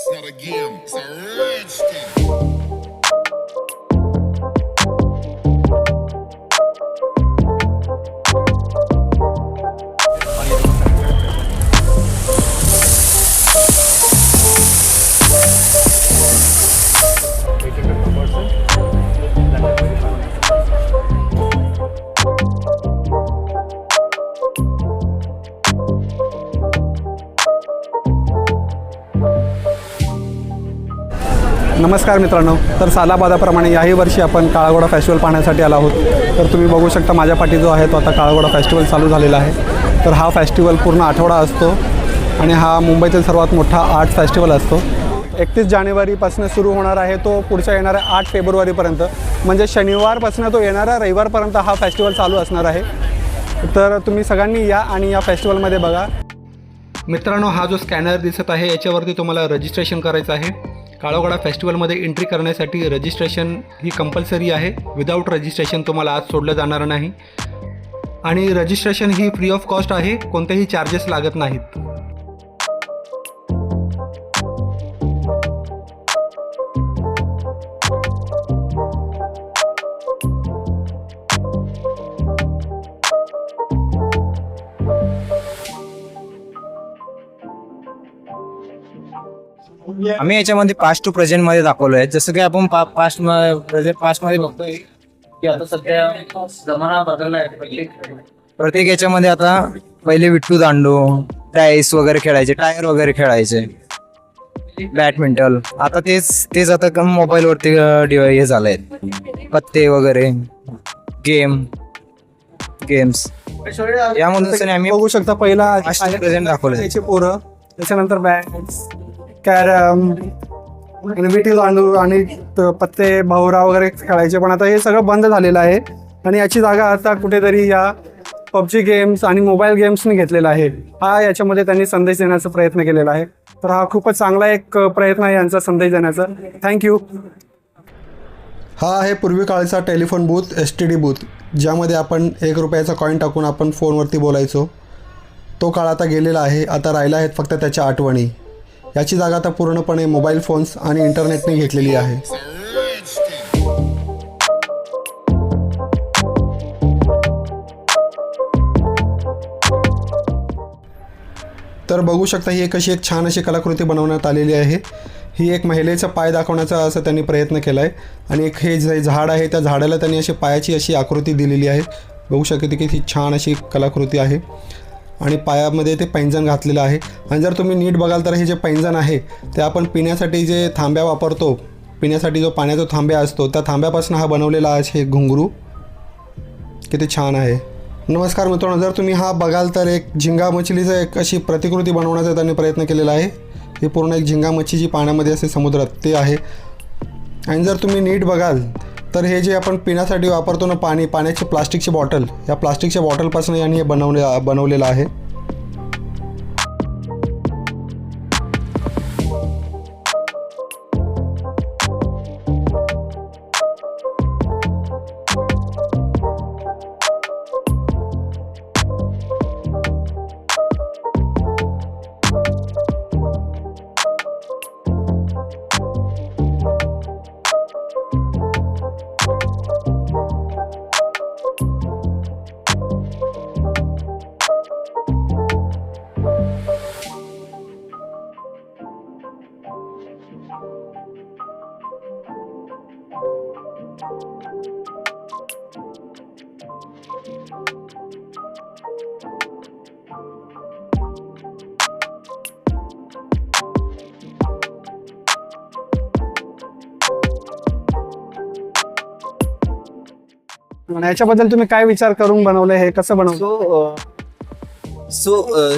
It's not a game, it's a rich thing. नमस्कार मित्रांनो, तर सालाबादाप्रमाणे याही वर्षी आपण काळाघोडा फेस्टिवल पाहण्यासाठी आलो आहोत. तर तुम्ही बघू शकता माझ्या पाठी जो आहे तो आता काळाघोडा फेस्टिवल चालू झालेला आहे. तर हा फेस्टिवल पूर्ण आठवडा असतो आणि हा मुंबईतील सर्वात मोठा आर्ट फेस्टिवल असतो. 31 जानेवारीपासून सुरू होणार आहे तो पुढच्या येणाऱ्या 8 फेब्रुवारीपर्यंत, म्हणजे शनिवारपासून तो येणाऱ्या रविवारपर्यंत हा फेस्टिवल चालू असणार आहे. तर तुम्ही सगळ्यांनी या आणि या फेस्टिवलमध्ये बघा. मित्रांनो, हा जो स्कॅनर दिसत आहे याच्यावरती तुम्हाला रजिस्ट्रेशन करायचं आहे. काळाघोडा फेस्टिवलमध्ये एंट्री करण्यासाठी रजिस्ट्रेशन ही कंपल्सरी आहे. विदाऊट रजिस्ट्रेशन तुम्हाला आज सोडलं जाणार नाही आणि registration he free of cost आहे, कोणतेही चार्जेस लागत नाहीत. आम्ही याच्यामध्ये पास्ट टू प्रेझेंट मध्ये दाखवलोय. जसं की आपण पास्ट मध्ये बघतोय की आता सध्या जमाना बदलला आहे. प्रत्येक याच्यामध्ये आता पहिले विट्टू दांडू, डाईस वगैरे खेळायचे, टायर वगैरे खेळायचे, बॅडमिंटन. आता तेच आता मोबाईल वरती हे झालंय. पत्ते वगैरे गेम्स यामध्ये आम्ही बघू शकता पहिला प्रेझेंट दाखवलंय. त्याचे पोरं, त्याच्यानंतर बॅट्स, कॅरम आणि विटी दांडू आणि पत्ते भावरा वगैरे खेळायचे. पण आता हे सगळं बंद झालेलं आहे आणि याची जागा आता कुठेतरी या पबजी गेम्स आणि मोबाईल गेम्सनी घेतलेला आहे. हा याच्यामध्ये त्यांनी संदेश देण्याचा प्रयत्न केलेला आहे. तर हा खूपच चांगला एक प्रयत्न आहे यांचा संदेश देण्याचा. थँक्यू. हा आहे पूर्वी काळचा टेलिफोन बूथ, STD बूथ, ज्यामध्ये आपण 1 रुपयाचा कॉईन टाकून आपण फोनवरती बोलायचो. तो काळ आता गेलेला आहे. आता राहिला आहेत फक्त त्याच्या आठवणी. याची जागा आता पूर्णपणे मोबाईल फोन्स आणि इंटरनेटने घेतलेली आहे. तर बघू शकता ही एक छान अशी कलाकृती बनवण्यात आलेली आहे. ही एक महिलेचा पाय दाखवण्याचा असं त्यांनी प्रयत्न केला आहे आणि एक हे जे झाड आहे त्या झाडाला त्यांनी अशी पायाची अशी आकृती दिलेली आहे. बघू शकते की ती छान अशी कलाकृती आहे आणि पायामध्ये ते पैंजण घातलेलं आहे. आणि जर तुम्ही नीट बघाल तर हे जे पैंजण आहे ते आपण पिण्यासाठी जे थांब्या वापरतो, पिण्यासाठी जो पाण्याचा थांब्या असतो त्या थांब्यापासून हा बनवलेला आहे घुंगरू. किती छान आहे. नमस्कार मित्रांनो, जर तुम्ही हा बघाल तर एक झिंगा मछलीचं एक अशी प्रतिकृती बनवण्याचा त्यांनी प्रयत्न केलेला आहे. ही पूर्ण एक झिंगा मच्छी जी पाण्यामध्ये असते समुद्रात ते आहे. आणि जर तुम्ही नीट बघाल तर हे जे आपण पिण्यासाठी वापरतो ना पाण्याची प्लास्टिकची बॉटल, या प्लास्टिकच्या बॉटलपासून यांनी हे बनवलेलं आहे. याच्याबद्दल तुम्ही काय विचार करून बनवलंय, हे कसं बनवलं?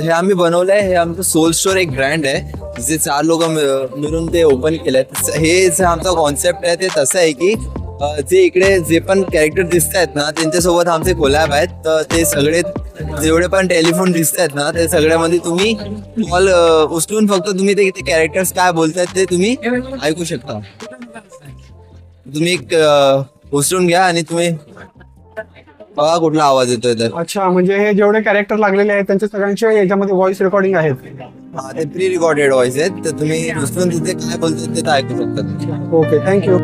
हे आम्ही बनवलंय. हे आमचं सोल स्टोर एक ब्रँड आहे जे 4 लोक मिळून ते ओपन केलंय. हे जे आमचा कॉन्सेप्ट आहे ते तसं आहे की जे इकडे जे पण कॅरेक्टर दिसत आहेत ना त्यांच्यासोबत आमचे कोलॅब आहेत. तर ते सगळे जेवढे पण टेलिफोन दिसत आहेत ना ते सगळ्यामध्ये तुम्ही कॉल उचलून फक्त तुम्ही ते कॅरेक्टर्स काय बोलतायत ते तुम्ही ऐकू शकता. तुम्ही उचलून घ्या आणि तुम्ही बघा कुठला आवाज येतोय तर. अच्छा, म्हणजे हे जेवढे कॅरेक्टर लागलेले आहेत त्यांच्या सगळ्यांचे याच्यामध्ये व्हॉइस रेकॉर्डिंग आहेत. हा ते प्री रेकॉर्डेड व्हॉइस आहेत, तर तुम्ही दुसरून तिथे काय बोलतात ते तर ऐकू शकता तुम्ही. Okay, thank you.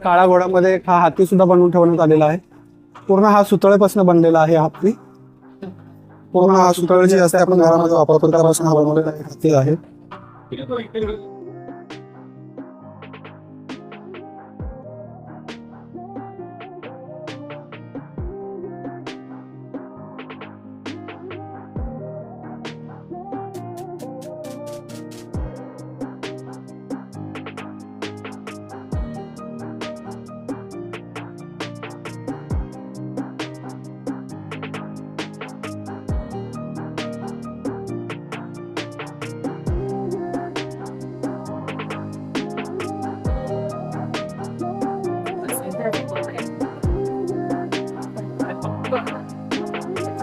काळा घोडामध्ये हा हाती सुद्धा बनवून ठेवण्यात आलेला आहे. पूर्ण हा सुतळेपासून बनलेला आहे हत्ती. पूर्ण हा सुतळे जे असते आपण घरामध्ये वापरतो त्यापासून हा बनवलेला एक हत्ती आहे.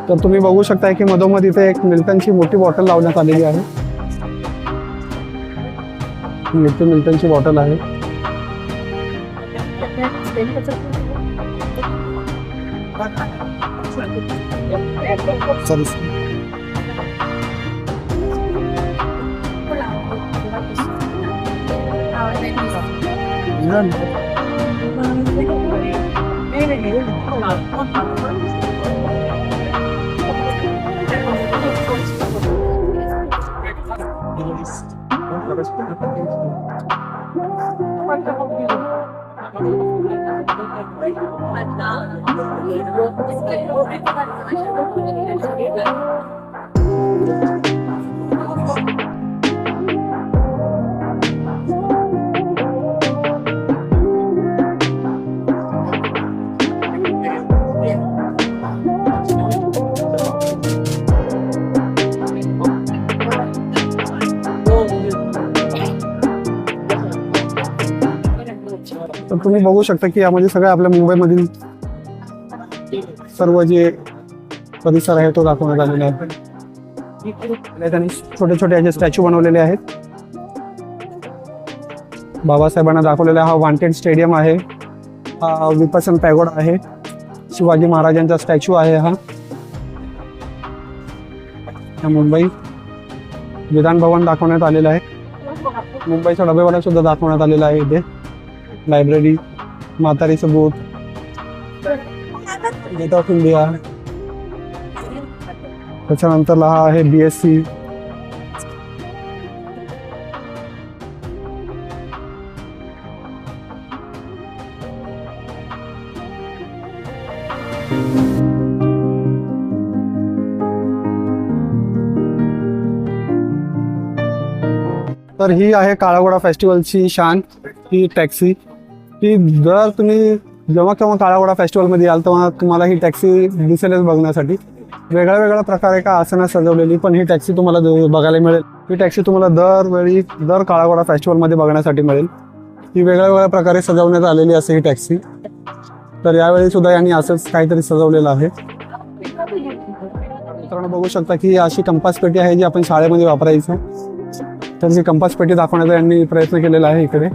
तर तुम्ही बघू शकताय की मधोमध इथे एक मिल्टनची मोठी बॉटल लावण्यात आलेली आहे. मिल्टनची बॉटल आहे. तर तुम्ही बघू शकता की यामध्ये सगळं आपल्या मुंबईमधील सर्व जे परिसर आहे तो दाखवण्यात आलेला आहे. त्यांनी छोटे छोटे असे स्टॅच्यू बनवलेले आहेत. बाबासाहेबांना दाखवलेला हा वांटेड स्टेडियम आहे. हा विपसन पॅगोडा आहे. शिवाजी महाराजांचा स्टॅच्यू आहे. हा मुंबई विधान भवन दाखवण्यात आलेलं आहे. मुंबईचा डबेवाडा सुद्धा दाखवण्यात आलेला आहे. इथे लायब्ररी, म्हातारीचं बूथ, गेट ऑफ इंडिया, त्याच्यानंतरला हा आहे BSc. तर ही आहे काळाघोडा फेस्टिवलची शान, ही टॅक्सी. ही जर तुम्ही जेव्हा केव्हा काळाघोडा फेस्टिवलमध्ये याल तेव्हा तुम्हाला ही टॅक्सी दिसेलच बघण्यासाठी. वेगळ्या वेगळ्या प्रकारे का आसनं सजवलेली पण ही टॅक्सी तुम्हाला बघायला मिळेल. ही टॅक्सी तुम्हाला दर काळाघोडा फेस्टिवलमध्ये बघण्यासाठी मिळेल. ही वेगळ्या वेगळ्या प्रकारे सजवण्यात आलेली असते ही टॅक्सी. तर यावेळी सुद्धा यांनी असंच काहीतरी सजवलेलं आहे. मित्रांनो बघू शकता की ही अशी कंपास पेटी आहे जी आपण शाळेमध्ये वापरायचं. तर ही कंपास पेटी दाखवण्याचा यांनी प्रयत्न केलेला आहे इकडे.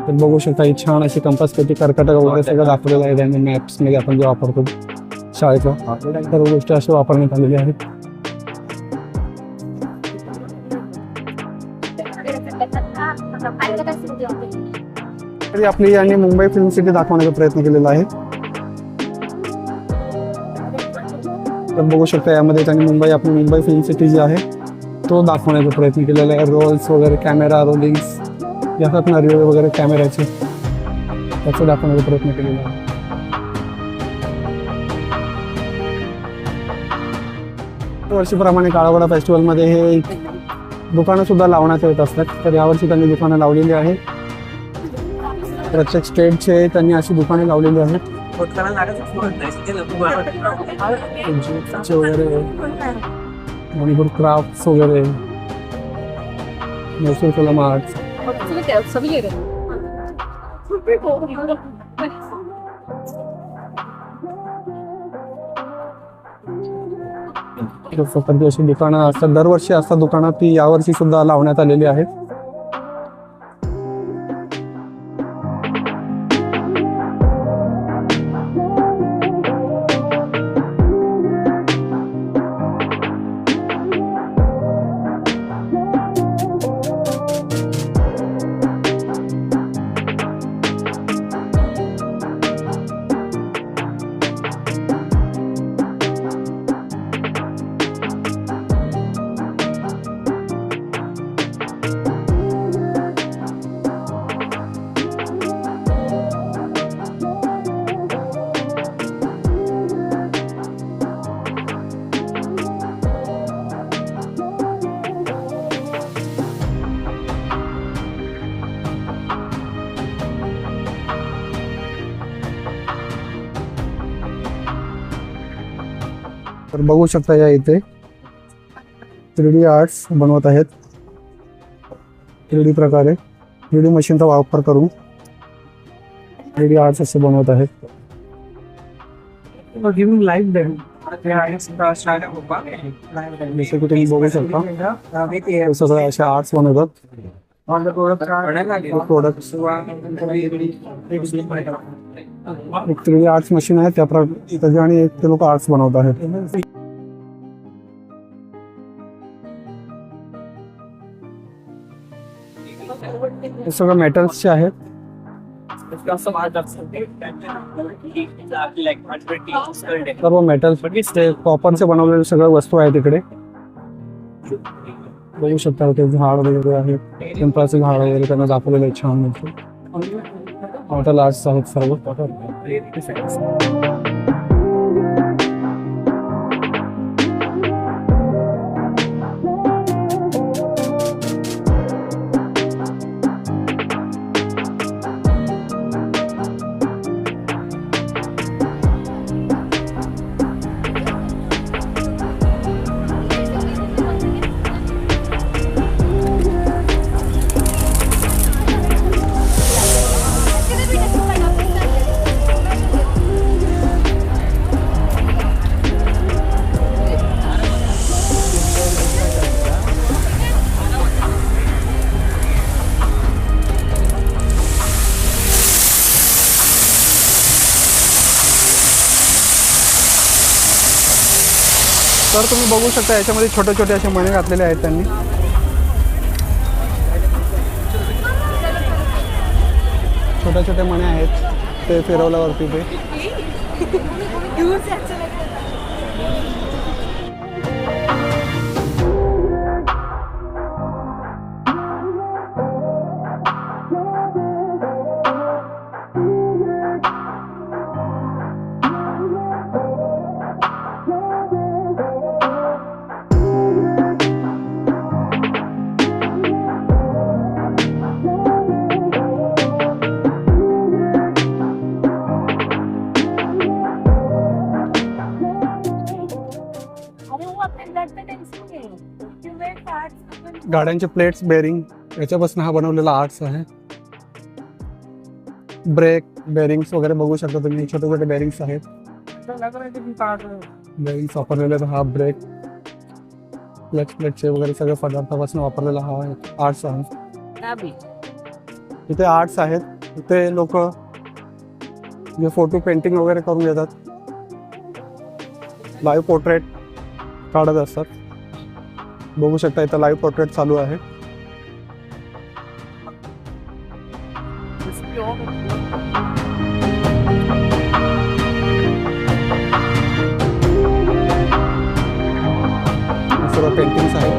तर बघू शकता ही छान अशी कंपास पेटी, कर्कटक वगैरे सगळं दाखवलेलं आहे त्यांनी मॅप्समध्ये आपण जे वापरतो शाळेचं. सर्व गोष्टी अशा वापरण्यात आलेल्या आहेत. तरी आपली यांनी मुंबई फिल्म सिटी दाखवण्याचा प्रयत्न केलेला आहे. तर बघू शकता यामध्ये त्यांनी आपली मुंबई फिल्म सिटी जी आहे तो दाखवण्याचा प्रयत्न केलेला आहे. रोल्स वगैरे, कॅमेरा रोलिंग्स याच्यात ना रिव्ह्यू वगैरे कॅमेऱ्याचे, त्याचं दाखवण्याचा प्रयत्न केलेला आहे. वर्षीप्रमाणे काळाघोडा फेस्टिवलमध्ये हे दुकानं सुद्धा लावण्यात येत असतात. तर यावर्षी त्यांनी दुकानं लावलेली आहेत. प्रत्येक स्टेटचे त्यांनी अशी दुकाने लावलेली आहेत. वगैरे मणिपूर क्राफ्ट्स वगैरे, मैसूर कलम आर्ट्स. प्रकारची अशी दुकानं असतात, दरवर्षी असतात दुकानं, ती यावर्षी सुद्धा लावण्यात आलेली आहेत. तर बघू शकता या इथे 3D आर्ट्स बनवत आहेत. 3D प्रकारे 3D मशीनचा वापर करून 3D आर्ट्स असे बनवत आहेत. जसं की तुम्ही बघू शकता हे सगळं असे आर्ट्स बनवतात. प्रोडक्ट एक 3D आर्ट्स मशीन आहे त्याच्या आणि ते लोक आर्ट्स बनवत आहेत. हे सगळं मेटल्सचे आहेत. सर्व मेटल्स ते कॉपरचे बनवलेले सगळ्या वस्तू आहेत इकडे. बघू शकता ते झाड वगैरे आहे. पिंपळाचे झाड वगैरे त्यांना दाखवलेलं आहे छान. मेटल आर्ट्स आहेत सर्व. तर तुम्ही बघू शकता याच्यामध्ये छोटे छोटे असे मणी घातलेले आहेत त्यांनी. छोटे छोटे मणी आहेत ते फिरवल्यावरती ते गाड्यांचे प्लेट्स बेरिंग याच्यापासून हा बनवलेला आर्ट्स आहे. ब्रेक बेरिंग्स वगैरे बघू शकता तुम्ही. छोटे छोटे बेरिंग्स आहेत. बेरिंग्स वापरलेले हा ब्रेक क्लच प्लेटचे वगैरे सगळ्या पदार्थापासून वापरलेला हा आर्ट्स आहे. इथे आर्ट्स आहेत. इथे लोक जे फोटो पेंटिंग वगैरे करून देतात. लाईव्ह पोर्ट्रेट काढत असतात. बघू शकता इथं लाईव्ह पोर्ट्रेट चालू आहे. सर्व पेंटिंग्स आहेत.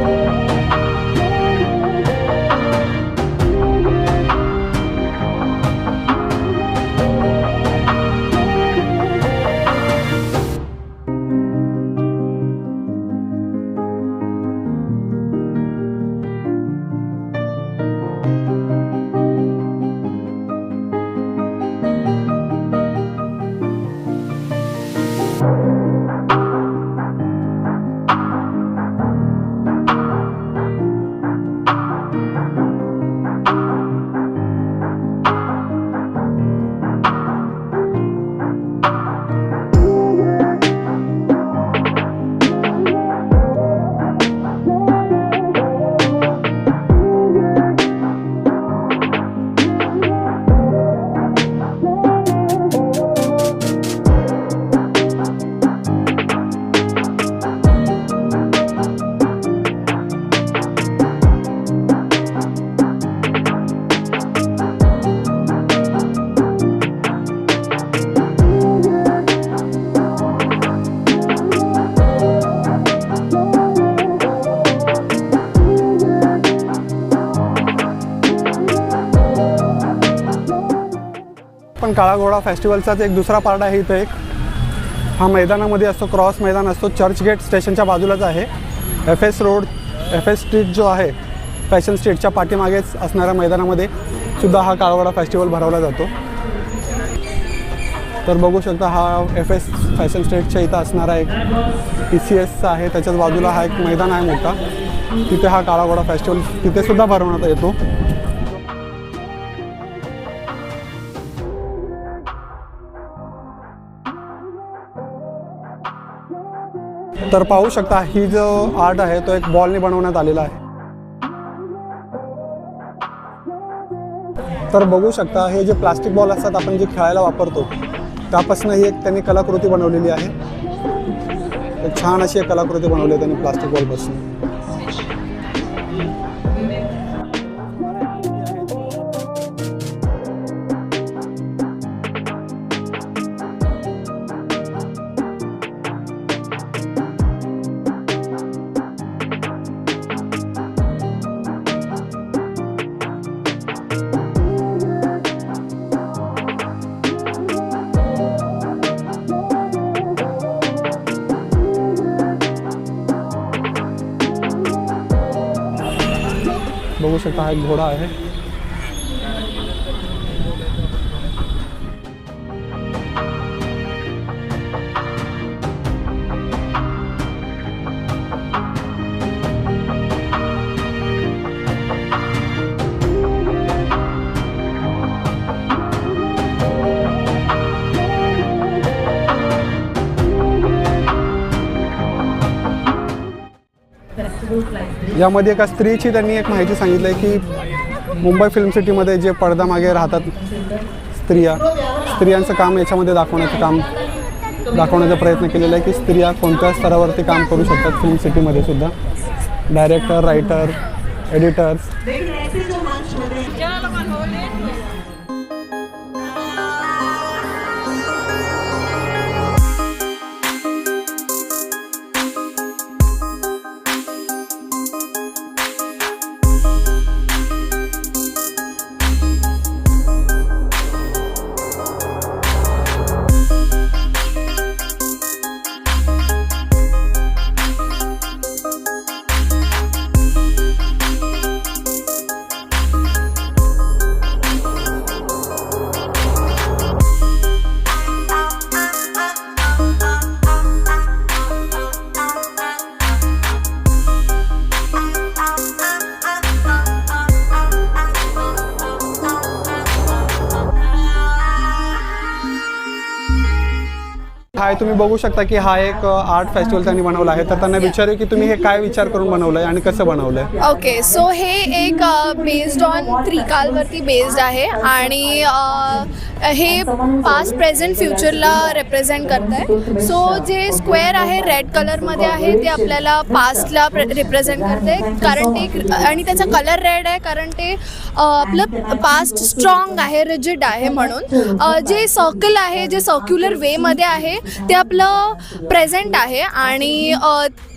पण काळा घोडा फेस्टिवलचाच एक दुसरा पार्ट आहे. इथं एक हा मैदानामध्ये असतो. क्रॉस मैदान असतो. चर्चगेट स्टेशनच्या बाजूलाच आहे. FS रोड FS स्ट्रीट जो आहे फॅशन स्ट्रीटच्या पाठीमागेच असणाऱ्या मैदानामध्ये सुद्धा हा काळा घोडा फेस्टिवल भरवला जातो. तर बघू शकता हा FS फॅशन स्ट्रीटच्या इथं असणारा एक TCSचा आहे, त्याच्याच बाजूला हा एक मैदान आहे मोठा, तिथे हा काळा घोडा फेस्टिवल तिथे सुद्धा भरवण्यात येतो. तर पाहू शकता ही जो आर्ट आहे तो एक बॉलने बनवण्यात आलेला आहे. तर बघू शकता हे जे प्लास्टिक बॉल असतात आपण जे खेळायला वापरतो त्यापासून ही एक त्यांनी कलाकृती बनवलेली आहे. एक छान अशी एक कलाकृती बनवली आहे त्यांनी प्लास्टिक बॉलपासून. बघू शकता हा एक घोडा आहे. यामध्ये एका स्त्रीची त्यांनी एक माहिती सांगितली आहे की मुंबई फिल्म सिटीमध्ये जे पडद्यामागे राहतात स्त्रियांचं काम याच्यामध्ये दाखवण्याचा प्रयत्न केलेला आहे की स्त्रिया कोणत्या स्तरावरती काम करू शकतात फिल्म सिटीमध्ये सुद्धा. Director, writer, editors. हाय, तुम्ही बघू शकता की हा एक आर्ट फेस्टिवल त्यांनी बनवला आहे. तर त्यांना विचारू की तुम्ही हे काय विचार करून बनवलं आहे आणि कसं बनवलं आहे. ओके, सो हे एक बेस्ड ऑन त्रिकालवरती बेस्ड आहे आणि हे पास्ट प्रेझेंट फ्युचरला रिप्रेझेंट करत आहे. सो जे स्क्वेअर आहे रेड कलरमध्ये आहे ते आपल्याला पास्टला रिप्रेझेंट करते कारण ते, आणि त्याचा कलर रेड आहे कारण ते आपलं पास्ट स्ट्रॉंग आहे, रिजिड आहे म्हणून. जे सर्कल आहे, जे सर्क्युलर वेमध्ये आहे ते आपलं प्रेझेंट आहे आणि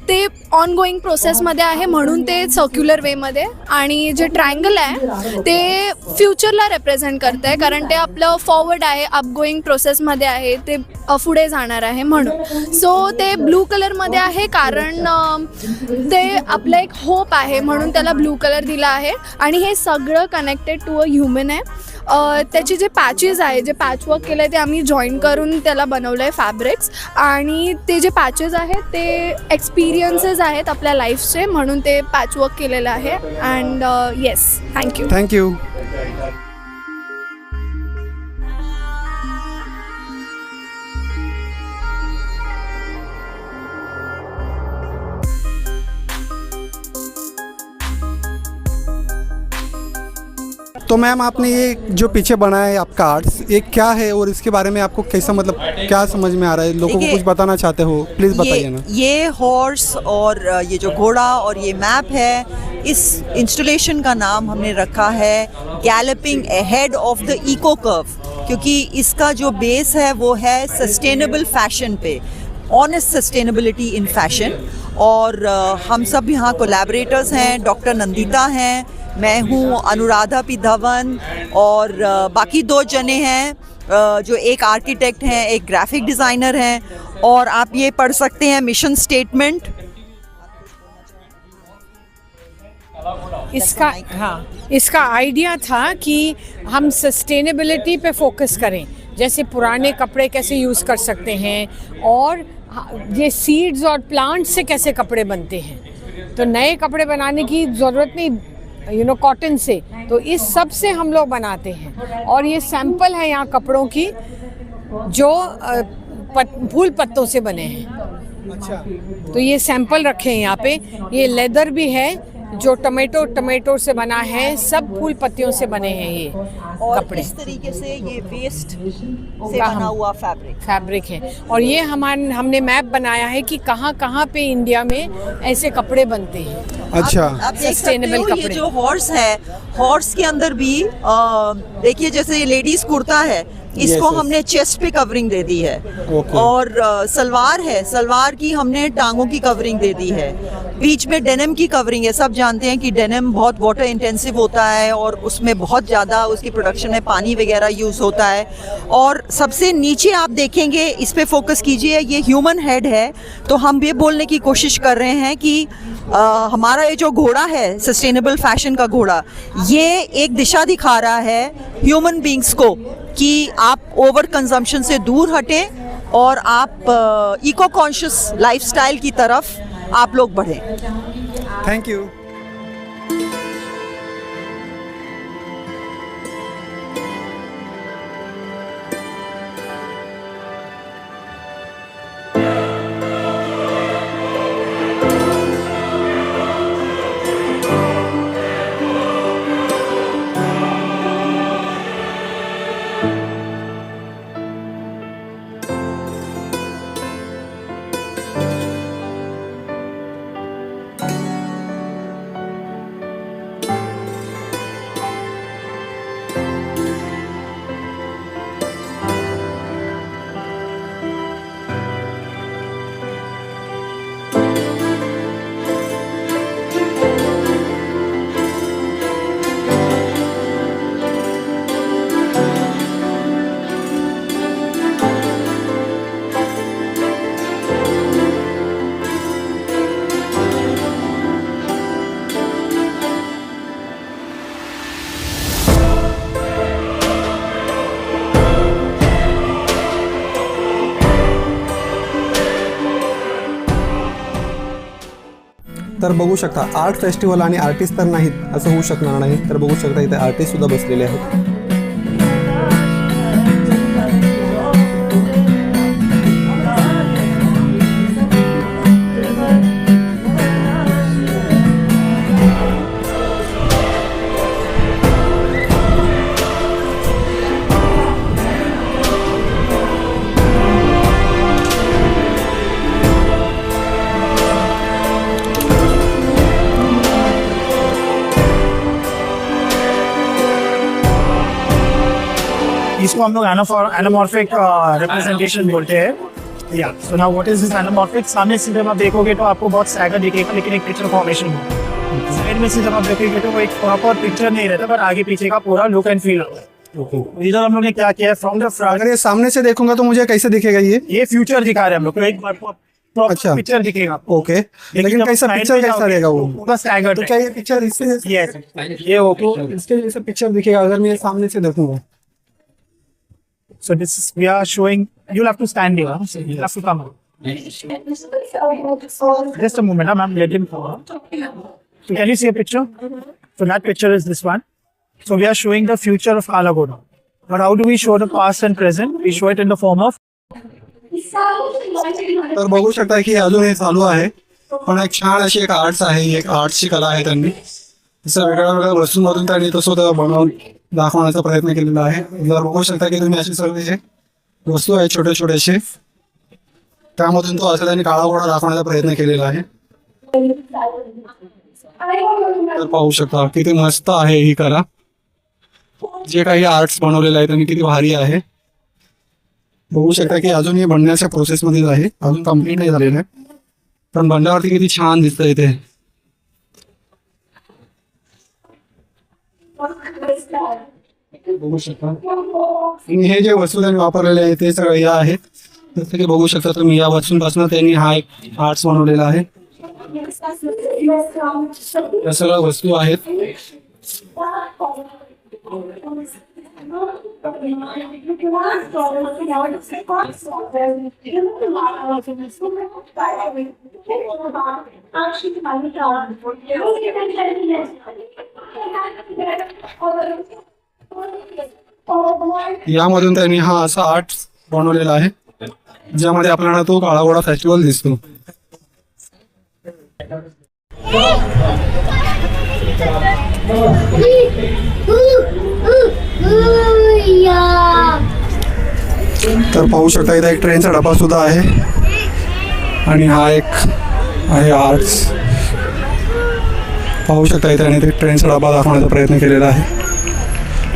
ते ऑन गोईंग प्रोसेसमध्ये आहे म्हणून ते सर्क्युलर वेमध्ये. आणि जे ट्रायंगल आहे ते फ्युचरला रिप्रेझेंट करत आहे कारण ते आपलं फॉरवर्ड आहे, अपगोईंग प्रोसेसमध्ये आहे, ते पुढे जाणार आहे म्हणून. सो ते ब्लू कलरमध्ये आहे कारण ते आपलं एक होप आहे म्हणून त्याला ब्लू कलर दिला आहे. आणि हे सगळं कनेक्टेड टू अ ह्युमन आहे. त्याचे जे पॅचेस आहे, जे पॅचवर्क केलं आहे ते आम्ही जॉईन करून त्याला बनवलं आहे फॅब्रिक्स. आणि ते जे पॅचेस आहेत ते एक्सपिरियन्सेस आहेत आपल्या लाईफचे म्हणून ते पॅचवर्क केलेलं आहे. And yes, thank you. तो मैम, आपने ये जो पीछे बना है आपका आर्ट्स, ये क्या है और इसके बारे में आपको कैसा, मतलब क्या समझ में आ रहा है, लोगों को कुछ बताना चाहते हो, प्लीज़ बताइए ना. ये हॉर्स और ये जो घोड़ा और ये मैप है, इस इंस्टॉलेशन का नाम हमने रखा है galloping ahead of the eco curve, क्योंकि इसका जो बेस है वो है सस्टेनेबल फैशन पे, ऑनेस्ट सस्टेनेबिलिटी इन फैशन. और हम सब यहाँ कोलैबोरेटर्स हैं. डॉक्टर नंदिता हैं, मैं हूँ, अनुराधा पी धवन और बाकी 2 जने हैं जो एक आर्किटेक्ट हैं, एक ग्राफिक डिज़ाइनर हैं. और आप ये पढ़ सकते हैं मिशन स्टेटमेंट. इसका आइडिया था कि हम सस्टेनेबिलिटी पे फोकस करें. जैसे पुराने कपड़े कैसे यूज़ कर सकते हैं और ये सीड्स और प्लांट्स से कैसे कपड़े बनते हैं। तो नए कपड़े बनाने की ज़रूरत नहीं, कॉटन से, तो इस सब से हम लोग बनाते हैं। और ये सैंपल है यहाँ कपड़ों की जो फूल पत्तों से बने हैं। अच्छा, तो ये सैंपल रखे हैं यहाँ पे। ये लेदर भी है जो टमेटो से बना है, सब फूल पत्तियों से बने हैं ये और कपड़े। इस तरीके से ये वेस्ट से बना हुआ फैब्रिक है। और ये हमने मैप बनाया है कि कहाँ कहाँ पे इंडिया में ऐसे कपड़े बनते हैं। अच्छा, आप देख सकते सस्टेनेबल हो ये कपड़े। जो हॉर्स है, हॉर्स के अंदर भी देखिए जैसे ये लेडीज कुर्ता है, इसको Yes, yes. हमने चेस्ट पे कवरिंग दे दी है। Okay. और सलवार है, सलवार की हमने टांगों की कवरिंग दे दी है। बीच में डेनिम की कवरिंग है। सब जानते हैं कि डेनिम बहुत वाटर इंटेंसिव होता है और उसमें बहुत ज़्यादा उसकी प्रोडक्शन में पानी वगैरह यूज़ होता है। और सबसे नीचे आप देखेंगे, इस पे फोकस कीजिए, ये ह्यूमन हेड है। तो हम ये बोलने की कोशिश कर रहे हैं कि हमारा ये जो घोड़ा है, सस्टेनेबल फैशन का घोड़ा, ये एक दिशा दिखा रहा है ह्यूमन बींग्स को कि आप ओवर कंजम्पशन से दूर हटें और आप इको कॉन्शियस लाइफस्टाइल की तरफ आप लोग बढ़ें। Thank you. तर बघू शकता आर्ट फेस्टिवल आणि आर्टिस्ट तर नाहीत असं होऊ शकणार नाही. तर बघू शकता इथे आर्टिस्ट सुद्धा बसलेले आहेत. इसको हम लोग एनामॉर्फिक रिप्रेजेंटेशन बोलते हैं। या so now what is this anamorphic? सामने से जब आप देखोगे तो आपको बहुत स्टैगर दिखेगा, लेकिन एक पिक्चर फॉर्मेशन होगा। साइड में से जब आप देखोगे तो वो एक प्रॉपर पिक्चर नहीं रहता, पर आगे पीछे का पूरा लुक एंड फील होता है। इधर हम लोग ने क्या किया है, फ्रॉम द फ्रंट, अगर ये सामने से देखूंगा तो मुझे कैसे दिखेगा ये फ्यूचर दिखा रहे हैं हम लोग को, एक अच्छा। पिक्चर दिखेगा आपको। ओके, लेकिन कैसा पिक्चर कैसा रहेगा वो? पूरा स्टैगर। तो क्या ये पिक्चर इससे यस, ये ओके, इसके जैसे पिक्चर दिखेगा अगर मैं सामने से देखूंगा? so this is, we are showing, you'll have to stand here, so you'll have to come out. Just a moment, ma'am, let him come out. So can you see a picture? So that picture is this one. So we are showing the future of Kala Ghoda. But how do we show the past and present? We show it in the form of. तर बघू शकता की अजून हे चालू आहे, पण एक छान अशी एक आर्ट्स आहे, एक आर्ट्सची कला आहे. त्यांनी असं वेगळ्या वेगळ्या वस्तूंमधून त्यांनी तो स्वतः बनवून दाखवण्याचा प्रयत्न केलेला आहे. जर बघू शकता की तुम्ही असे सगळे वस्तू आहेत छोटे छोटेसे, त्यामधून तो असं त्यांनी काळा घोडा दाखवण्याचा प्रयत्न केलेला आहे. तर पाहू शकता किती मस्त आहे ही कला. जे काही आर्ट्स बनवलेलं आहे त्यांनी किती भारी आहे. बघू शकता की अजून हे बनण्याच्या प्रोसेसमध्येच आहे, अजून कम्प्लीट नाही झालेलं आहे, पण बनल्यावरती किती छान दिसतं इथे. बघू शकता आणि हे जे वस्तू त्यांनी वापरलेले आहे ते सगळे या आहेत. जसं की बघू शकता तुम्ही, या वस्तूंपासून त्यांनी हा एक आर्ट्स बनवलेला आहे. या सगळ्या वस्तू आहेत. यामधून त्यांनी हा असा आर्ट बनवलेला आहे, ज्यामध्ये आपल्याला तो काळा घोडा फेस्टिवल दिसतो. तर पाहू शकता इथे एक ट्रेनचा डबा सुद्धा आहे आणि हा एक आहे आर्ट्स. पाहू शकता इथे आणि ते ट्रेनचा डबा दाखवण्याचा प्रयत्न केलेला आहे.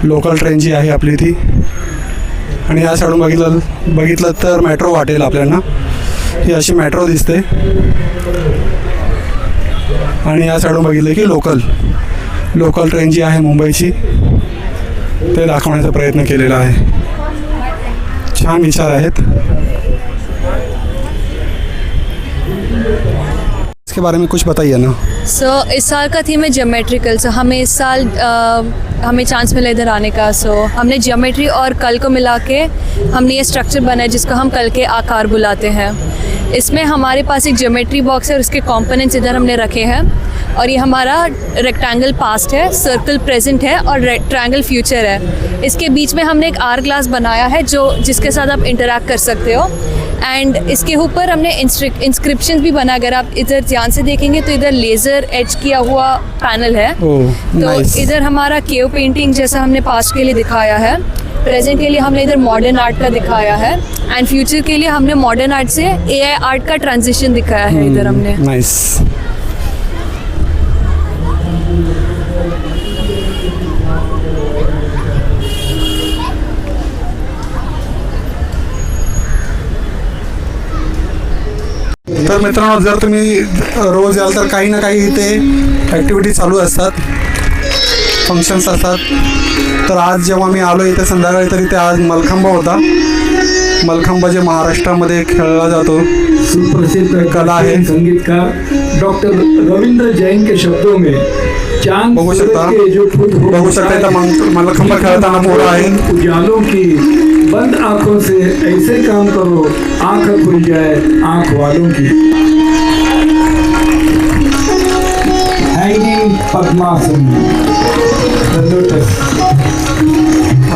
लोकल ट्रेन जी आहे आपली ती. आणि या साईडून बघितलं तर मेट्रो वाटेल आपल्याला. ही अशी मेट्रो दिसते. आणि या साईडून बघितलं की लोकल ट्रेन जी आहे मुंबईची, ते दाखवण्याचा प्रयत्न केलेला आहे. छान विचार आहेत. इसके बारे में कुछ बताइए ना. इस साल का थीम है ज्योमेट्रिकल. हमें इस साल हमें चांस मिला इधर आने का. हमने ज्योमेट्री और कल को मिला के हमने ये स्ट्रक्चर बनाया जिसको हम कल के आकार बुलाते हैं. इसमें हमारे पास एक ज्योमेट्री बॉक्स है और उसके कंपोनेंट्स इधर हमने रखे हैं. और ये हमारा रेक्टेंगल पास्ट है, सर्कल प्रेजेंट है और ट्रायंगल फ्यूचर है. इसके बीच में हमने एक आर ग्लास बनाया है जिसके साथ आप इंटरैक्ट कर सकते हो. एंड इसके ऊपर हमने इंस्क्रिप्शन भी बना. अगर आप इधर ध्यान से देखेंगे तो इधर लेज़र एच किया हुआ पैनल है. तो इधर हमारा केव पेंटिंग जैसा हमने पास्ट के लिए दिखाया है. प्रेजेंट के लिए हमने इधर मॉडर्न आर्ट का दिखाया है. एंड फ्यूचर के लिए हमने मॉडर्न आर्ट से AI आर्ट का ट्रांजिशन दिखाया है इधर हमने. नाइस. तर मित्रांनो, जर तुम्ही रोज याल तर काही ना काही इथे ॲक्टिव्हिटी चालू असतात, फंक्शन्स असतात. तर आज जेव्हा मी आलो इथे संध्याकाळी, तर इथे आज मलखांबा होता. मलखांबा जे महाराष्ट्रामध्ये खेळला जातो, सुप्रसिद्ध कला आहे. संगीतकार डॉक्टर रविंद्र जैन के शब्दों में चांद बघू शकता इथं मलखांबा खेळताना पोरं आहेत. उजालों की बंद आंखों से ऐसे काम करो आंख खुल जाए आंख वालों की. हैंगिंग पद्मासन.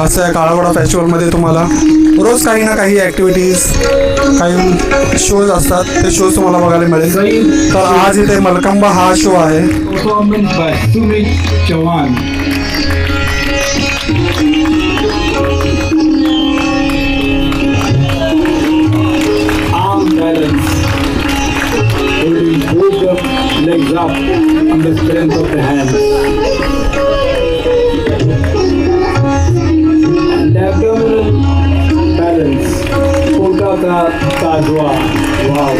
असं या काळावडा फेस्टिवलमध्ये तुम्हाला रोज काही ना काही ॲक्टिव्हिटीज, काही शोज असतात. ते शोज तुम्हाला बघायला मिळेल. तर आज इथे मलखांबा हा शो आहे. Performance by Sumit Chauhan. Balance, holding both the legs up on the strength of the hands, and abdominal balance, Kolkata Tajwa. Wow.